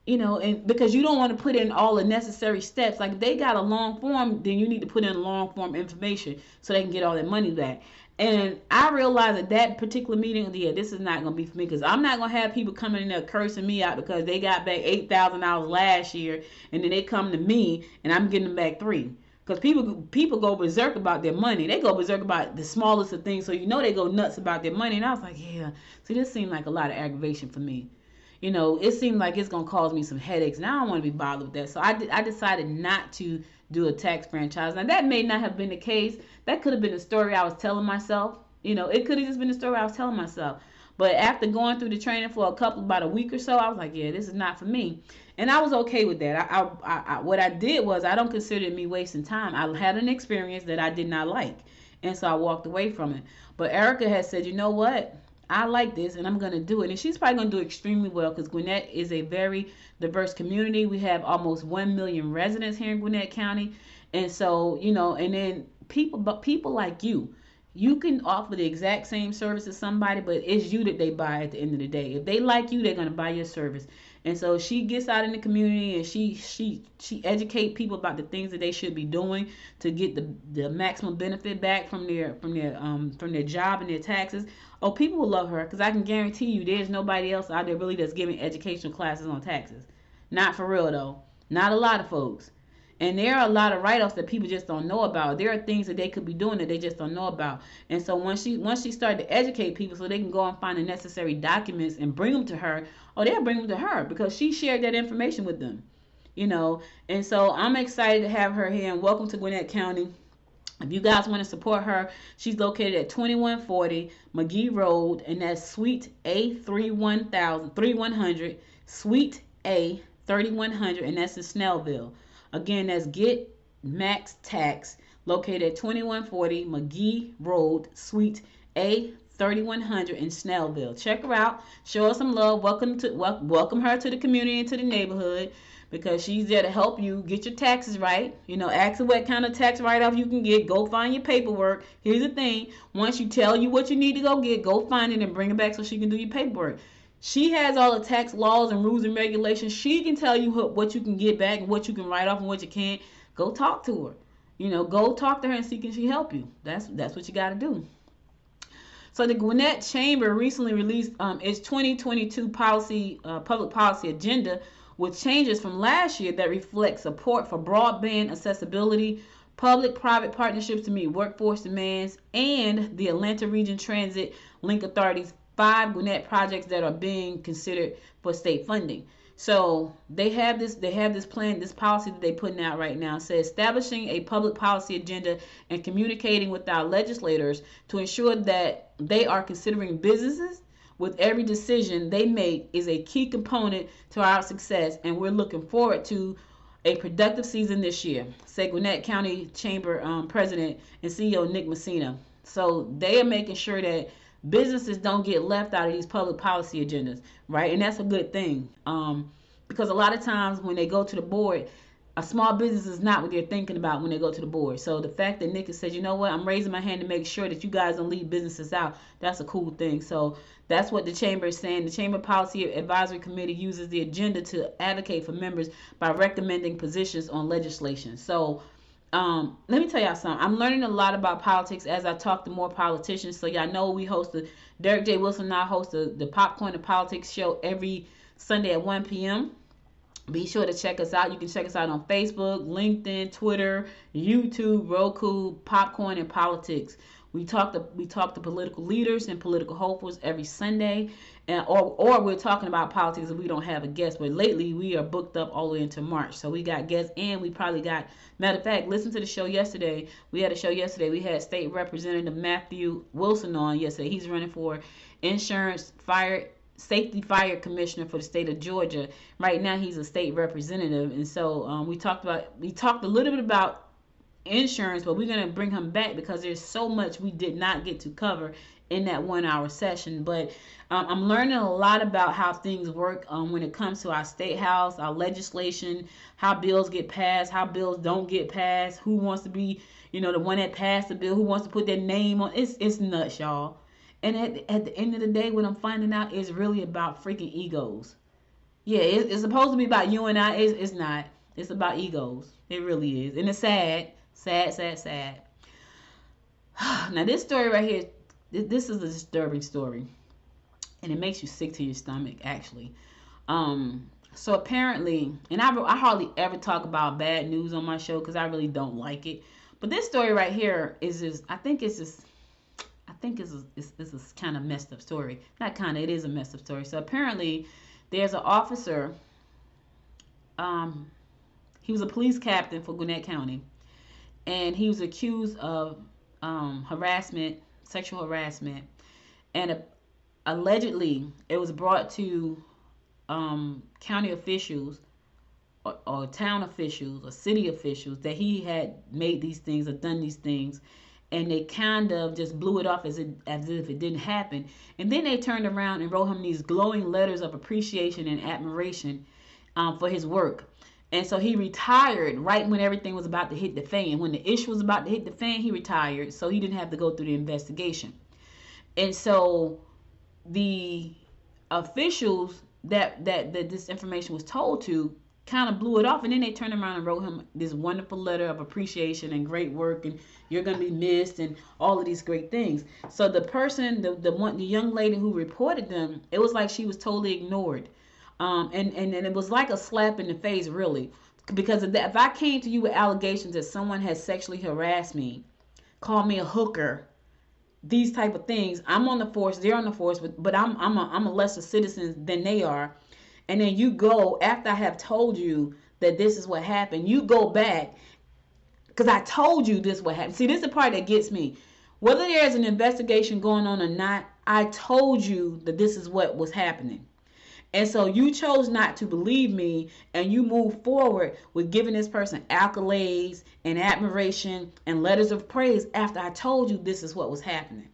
You know, and because you don't want to put in all the necessary steps. Like, if they got a long form, then you need to put in long form information so they can get all their money back. And I realized at that particular meeting, this is not going to be for me, because I'm not going to have people coming in there cursing me out because they got back $8,000 last year, and then they come to me and I'm getting them back $3,000. Because people go berserk about their money. They go berserk about the smallest of things, so you know they go nuts about their money. And I was like, yeah, see, this seemed like a lot of aggravation for me. You know, it seemed like it's going to cause me some headaches, and I don't want to be bothered with that. So I decided not to do a tax franchise. Now, that may not have been the case. That could have been the story I was telling myself. You know, it could have just been the story I was telling myself. But after going through the training for about a week or so, I was like, yeah, this is not for me. And I was okay with that. What I did was, I don't consider it me wasting time. I had an experience that I did not like, and so I walked away from it. But Erica has said, you know what? I like this, and I'm going to do it. And she's probably going to do extremely well, because Gwinnett is a very diverse community. We have almost 1 million residents here in Gwinnett County. And so, you know, and then people like you can offer the exact same service to somebody, but it's you that they buy at the end of the day. If they like you, they're going to buy your service. And so she gets out in the community, and she educates people about the things that they should be doing to get the maximum benefit back from their job and their taxes. Oh, people will love her, because I can guarantee you there's nobody else out there really that's giving educational classes on taxes. Not for real, though. Not a lot of folks. And there are a lot of write-offs that people just don't know about. There are things that they could be doing that they just don't know about. And so once she started to educate people so they can go and find the necessary documents and bring them to her, they'll bring them to her, because she shared that information with them. You know, and so I'm excited to have her here, and welcome to Gwinnett County. If you guys want to support her, she's located at 2140 McGee Road, and that's Suite A 3100, Suite A 3100, and that's in Snellville. Again, that's Get Max Tax, located at 2140 McGee Road, Suite A 3100 in Snellville. Check her out. Show her some love. Welcome her to the community and to the neighborhood, because she's there to help you get your taxes right. You know, ask her what kind of tax write-off you can get. Go find your paperwork. Here's the thing. Once you tell you what you need to go get, go find it and bring it back so she can do your paperwork. She has all the tax laws and rules and regulations. She can tell you what you can get back and what you can write off and what you can't. Go talk to her. You know, go talk to her and see can she help you. That's what you got to do. So the Gwinnett Chamber recently released its 2022 public policy agenda, with changes from last year that reflect support for broadband accessibility, public-private partnerships to meet workforce demands, and the Atlanta Region Transit Link Authority's 5 Gwinnett projects that are being considered for state funding. So they have this plan, this policy that they're putting out right now. It says establishing a public policy agenda and communicating with our legislators to ensure that they are considering businesses with every decision they make is a key component to our success, and we're looking forward to a productive season this year, said Gwinnett County Chamber President and CEO Nick Messina. So they are making sure that businesses don't get left out of these public policy agendas, right? And that's a good thing, because a lot of times when they go to the board, a small business is not what they're thinking about when they go to the board. So the fact that Nick has said, you know what, I'm raising my hand to make sure that you guys don't leave businesses out, that's a cool thing. So that's what the chamber is saying. The Chamber Policy Advisory Committee uses the agenda to advocate for members by recommending positions on legislation. So let me tell y'all something. I'm learning a lot about politics as I talk to more politicians. So y'all know we host Derek J. Wilson and I host the Popcorn and Politics show every Sunday at 1 p.m. Be sure to check us out. You can check us out on Facebook, LinkedIn, Twitter, YouTube, Roku, Popcorn and Politics. We talk to political leaders and political hopefuls every Sunday, or we're talking about politics if we don't have a guest. But lately we are booked up all the way into March, so we got guests, and we probably got. Matter of fact, listen to the show yesterday. We had a show yesterday. We had State Representative Matthew Wilson on yesterday. He's running for Safety Fire Commissioner for the state of Georgia. Right now he's a state representative, and so we talked a little bit about insurance, but we're going to bring him back because there's so much we did not get to cover in that 1 hour session. But I'm learning a lot about how things work when it comes to our state house, our legislation, how bills get passed, how bills don't get passed, who wants to be, the one that passed the bill, who wants to put their name on. It's nuts, y'all. And at the end of the day, what I'm finding out is really about freaking egos. Yeah, it's supposed to be about you and I. It's not. It's about egos. It really is. And it's sad. Sad, sad, sad. Now, this story right here, this is a disturbing story. And it makes you sick to your stomach, actually. So apparently, and I hardly ever talk about bad news on my show because I really don't like it. But this story right here is just, I think it's a kind of messed up story. Not kind of, it is a messed up story. So apparently, there's an officer. He was a police captain for Gwinnett County, and he was accused of sexual harassment, and allegedly it was brought to county officials or town officials or city officials that he had made these things or done these things. And they kind of just blew it off as if it didn't happen. And then they turned around and wrote him these glowing letters of appreciation and admiration for his work. And so he retired right when everything was about to hit the fan. When the issue was about to hit the fan, he retired, so he didn't have to go through the investigation. And so the officials that this information was told to kind of blew it off, and then they turned around and wrote him this wonderful letter of appreciation and great work, and you're going to be missed, and all of these great things. So the person, the young lady who reported them, it was like she was totally ignored, and it was like a slap in the face, really, because if I came to you with allegations that someone has sexually harassed me, called me a hooker, these type of things, I'm on the force, they're on the force, but I'm a lesser citizen than they are. And then you go, after I have told you that this is what happened, you go back, because I told you this what happened. See, this is the part that gets me. Whether there's an investigation going on or not, I told you that this is what was happening. And so you chose not to believe me, and you move forward with giving this person accolades and admiration and letters of praise after I told you this is what was happening.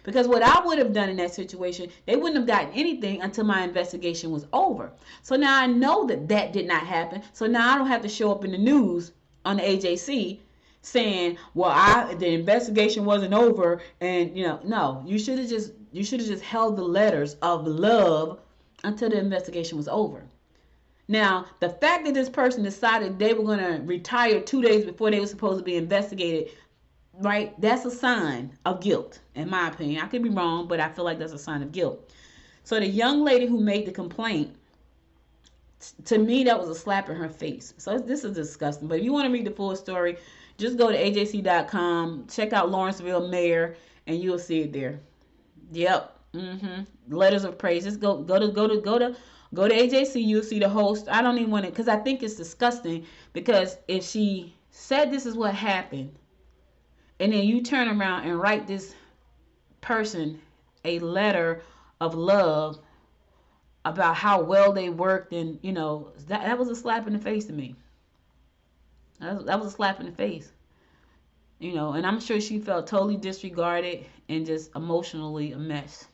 Because what I would have done in that situation, they wouldn't have gotten anything until my investigation was over. So now I know that did not happen. So now I don't have to show up in the news on the AJC saying, well, the investigation wasn't over, and no, you should have just held the letters of love until the investigation was over. Now, the fact that this person decided they were going to retire 2 days before they were supposed to be investigated, right? That's a sign of guilt, in my opinion. I could be wrong, but I feel like that's a sign of guilt. So the young lady who made the complaint, To me, that was a slap in her face. So this is disgusting. But if you want to read the full story, just go to ajc.com, check out Lawrenceville Mayor, and you'll see it there. Yep. Letters of praise. Just go to AJC. You'll see the host. I don't even want to, because I think it's disgusting. Because if she said this is what happened, and then you turn around and write this person a letter of love about how well they worked, and that was a slap in the face to me. That was a slap in the face. And I'm sure she felt totally disregarded and just emotionally a mess.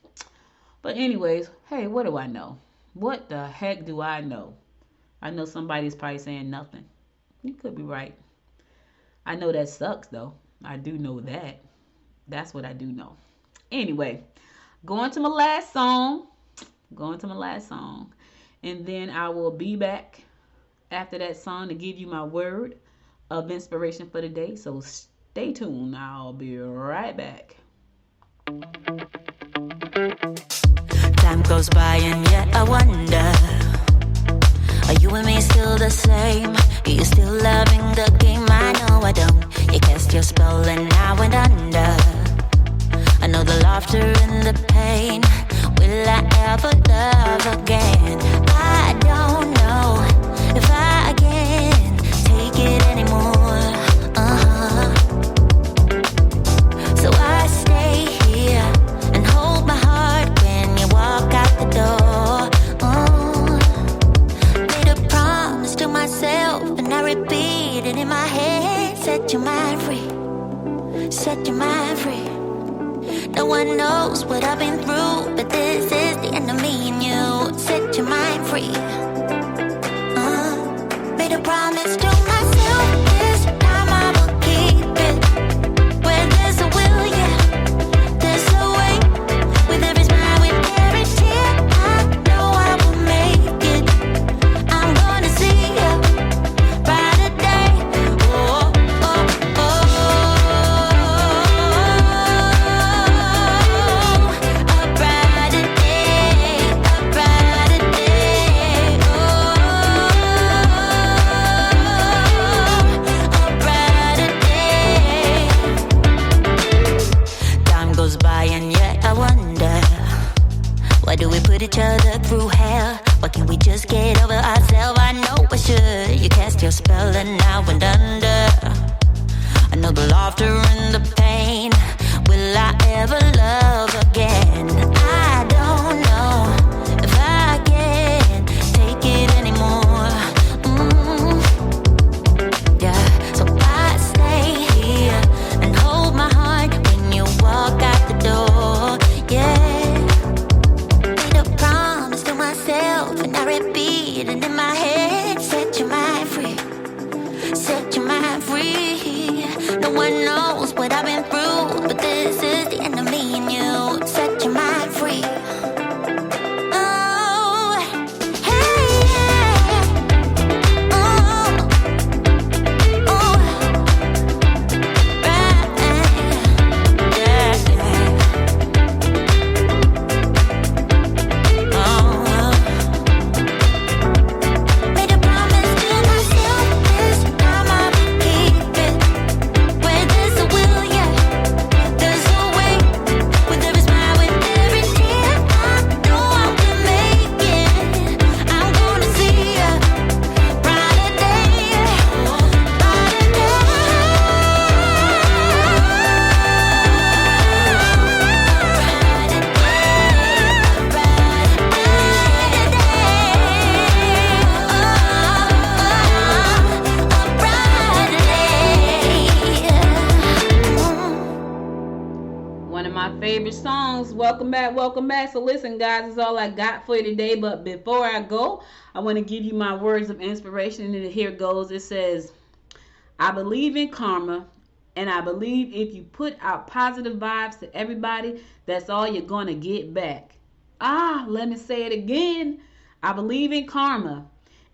But anyways, hey, what do I know? What the heck do I know? I know somebody's probably saying nothing. You could be right. I know that sucks, though. I do know that. That's what I do know. Anyway, going to my last song. And then I will be back after that song to give you my word of inspiration for the day. So stay tuned. I'll be right back. Time goes by and yet I wonder, are you and me still the same? Are you still loving the game? I know I don't. You cast your spell and I went under. I know the laughter and the pain. Will I ever love again? I don't know if I can take it anymore. So I stay here and hold my heart when you walk out the door. Made a promise to myself and I repeat it in my head. Set your mind free. Set your mind free. No one knows what I've been through, but this is the end of me and you. Set your mind free. Made a promise to myself, this time I will keep it. Where there's a will, yeah, there's a way. With every smile, with every tear, I know I will make it. I'm gonna see a brighter day. Oh, oh, oh. Why do we put each other through hell? Why can't we just get over ourselves? I know I should. You cast your spell and I went under. I know the laughter and the pain. Will I ever love again? I don't know if I can take it anymore. Yeah, so I stay here and hold my heart when you walk out the door. Yeah. And I repeat it in my head. Set your mind free. Set your mind free. No one knows what I've been through, but this is the end of me and you. Set your mind free. Oh, hey, yeah. Oh, oh, right, yeah, yeah. Welcome back. So listen, guys, that's all I got for you today. But before I go, I want to give you my words of inspiration. And here it goes. It says, I believe in karma, and I believe if you put out positive vibes to everybody, that's all you're going to get back. Let me say it again. I believe in karma,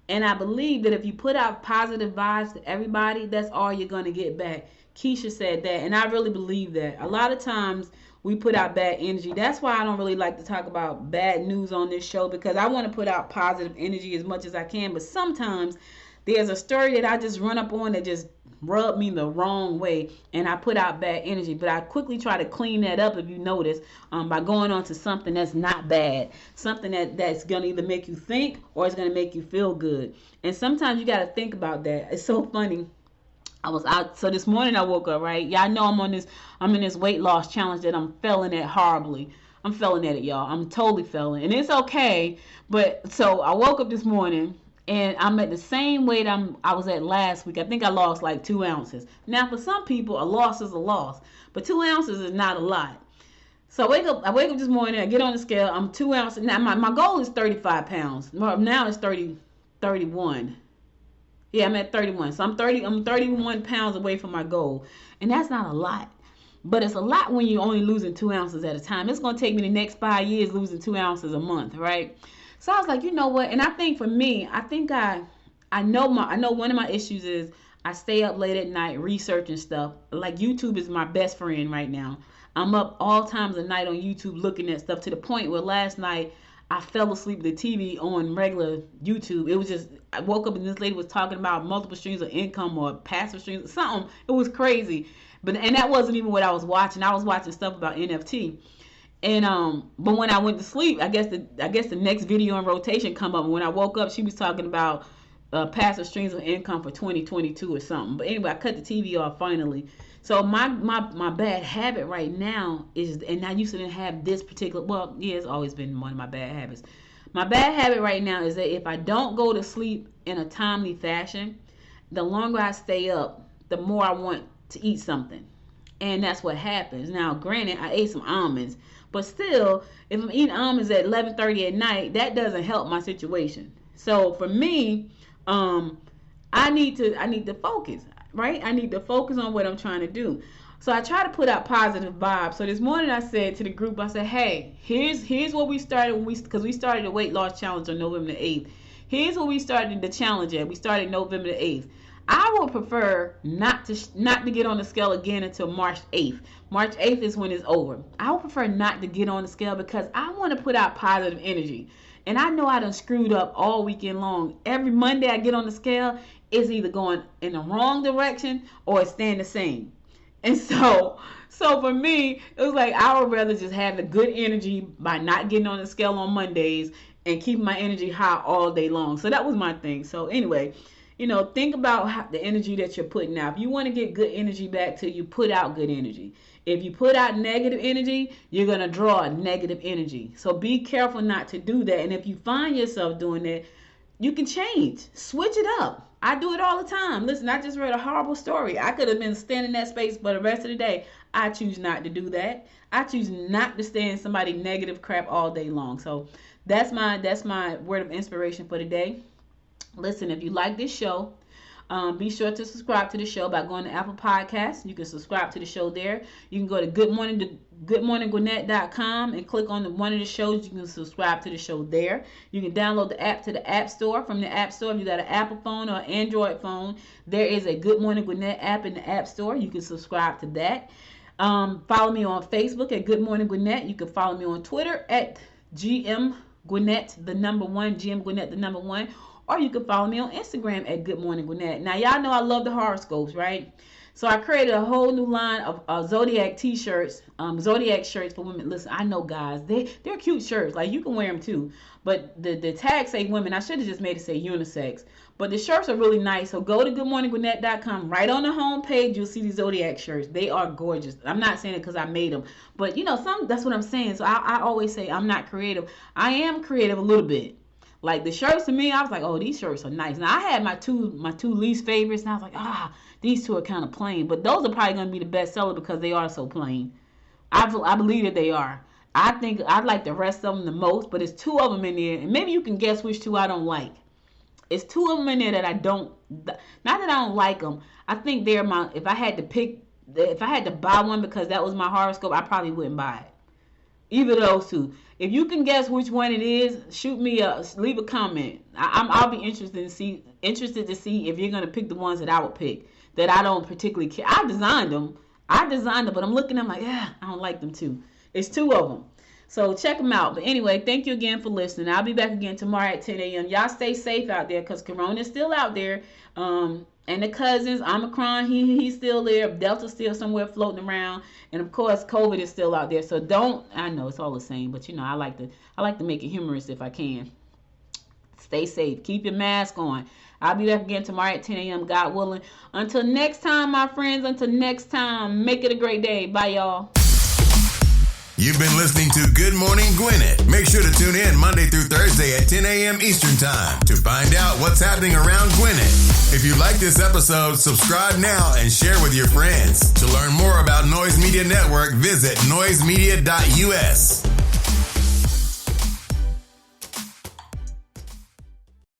and I believe that if you put out positive vibes to everybody, that's all you're going to get back. Keisha said that, and I really believe that. A lot of times we put out bad energy. That's why I don't really like to talk about bad news on this show, because I want to put out positive energy as much as I can. But sometimes there's a story that I just run up on that just rubbed me the wrong way, and I put out bad energy. But I quickly try to clean that up, if you notice, by going on to something that's not bad, something that's going to either make you think or it's going to make you feel good. And sometimes you got to think about that. It's so funny. I was out, so this morning I woke up, right? Yeah, I know I'm in this weight loss challenge that I'm failing at horribly. I'm failing at it, y'all. I'm totally failing, and it's okay. But so I woke up this morning, and I'm at the same weight I was at last week. I think I lost like 2 ounces. Now, for some people, a loss is a loss, but 2 ounces is not a lot. So I wake up this morning, I get on the scale, I'm 2 ounces. Now, my goal is 35 pounds. Now it's 31. Yeah, I'm at 31. So I'm 31 pounds away from my goal. And that's not a lot. But it's a lot when you're only losing 2 ounces at a time. It's going to take me the next 5 years losing 2 ounces a month, right? So I was like, you know what? And I think for me, I know one of my issues is I stay up late at night researching stuff. Like YouTube is my best friend right now. I'm up all times of night on YouTube looking at stuff, to the point where last night I fell asleep with the TV on regular YouTube. It was just, I woke up and this lady was talking about multiple streams of income or passive streams, something. It was crazy. And that wasn't even what I was watching. I was watching stuff about NFT. And but when I went to sleep, I guess the next video in rotation come up. And when I woke up, she was talking about passive streams of income for 2022 or something. But anyway, I cut the TV off finally. So my bad habit right now is, and I used to have this particular, well, yeah, it's always been one of my bad habits. My bad habit right now is that if I don't go to sleep in a timely fashion, the longer I stay up, the more I want to eat something. And that's what happens. Now, granted, I ate some almonds, but still, if I'm eating almonds at 11:30 at night, that doesn't help my situation. So for me, I need to focus. Right? I need to focus on what I'm trying to do. So I try to put out positive vibes. So this morning I said to the group, I said, hey, here's what we started because we started the weight loss challenge on November the 8th. Here's what we started the challenge at. We started November the 8th. I would prefer not to get on the scale again until March 8th. March 8th is when it's over. I would prefer not to get on the scale because I want to put out positive energy. And I know I done screwed up all weekend long. Every Monday I get on the scale, it's either going in the wrong direction or it's staying the same. And so for me, it was like I would rather just have the good energy by not getting on the scale on Mondays and keeping my energy high all day long. So that was my thing. So anyway, think about the energy that you're putting out. If you want to get good energy back to you, put out good energy. If you put out negative energy, you're going to draw negative energy. So be careful not to do that. And if you find yourself doing that, you can change. Switch it up. I do it all the time. Listen, I just read a horrible story. I could have been standing in that space for the rest of the day. I choose not to do that. I choose not to stay in somebody negative crap all day long. So that's my word of inspiration for today. Listen, if you like this show, be sure to subscribe to the show by going to Apple Podcasts. You can subscribe to the show there. You can go to goodmorninggwinnett.com and click on one of the shows. You can subscribe to the show there. You can download the app to the App Store. From the App Store, if you got an Apple phone or Android phone, there is a Good Morning Gwinnett app in the App Store. You can subscribe to that. Follow me on Facebook at Good Morning Gwinnett. You can follow me on Twitter at GM Gwinnett, the number 1, GM Gwinnett, the number 1. Or you can follow me on Instagram at Good Morning Gwinnett. Now, y'all know I love the horoscopes, right? So I created a whole new line of Zodiac t-shirts, Zodiac shirts for women. Listen, I know guys, they're cute shirts. Like, you can wear them too. But the tag say women. I should have just made it say unisex. But the shirts are really nice. So go to goodmorninggwinnett.com. Right on the home page, you'll see the Zodiac shirts. They are gorgeous. I'm not saying it because I made them. But, that's what I'm saying. So I always say I'm not creative. I am creative a little bit. Like the shirts to me, I was like, oh, these shirts are nice. Now I had my two least favorites, and I was like, these two are kind of plain. But those are probably going to be the best seller because they are so plain. I believe that they are. I think I like the rest of them the most, but it's 2 of them in there, and maybe you can guess which 2 I don't like. It's 2 of them in there that I don't. Not that I don't like them. I think they're my. If I had to buy one because that was my horoscope, I probably wouldn't buy it. Either of those 2. If you can guess which one it is, shoot me leave a comment. I'll be interested to see if you're gonna pick the ones that I would pick that I don't particularly care. I designed them. I designed them, but I'm looking at them like, yeah, I don't like them too. It's 2 of them. So check them out. But anyway, thank you again for listening. I'll be back again tomorrow at 10 a.m. Y'all stay safe out there because Corona is still out there. And the cousins, Omicron, he's still there. Delta's still somewhere floating around. And of course, COVID is still out there. So I know it's all the same, but I like to make it humorous if I can. Stay safe. Keep your mask on. I'll be back again tomorrow at 10 a.m. God willing. Until next time, my friends. Until next time, make it a great day. Bye, y'all. You've been listening to Good Morning Gwinnett. Make sure to tune in Monday through Thursday at 10 a.m. Eastern Time to find out what's happening around Gwinnett. If you like this episode, subscribe now and share with your friends. To learn more about Noise Media Network, visit noisemedia.us.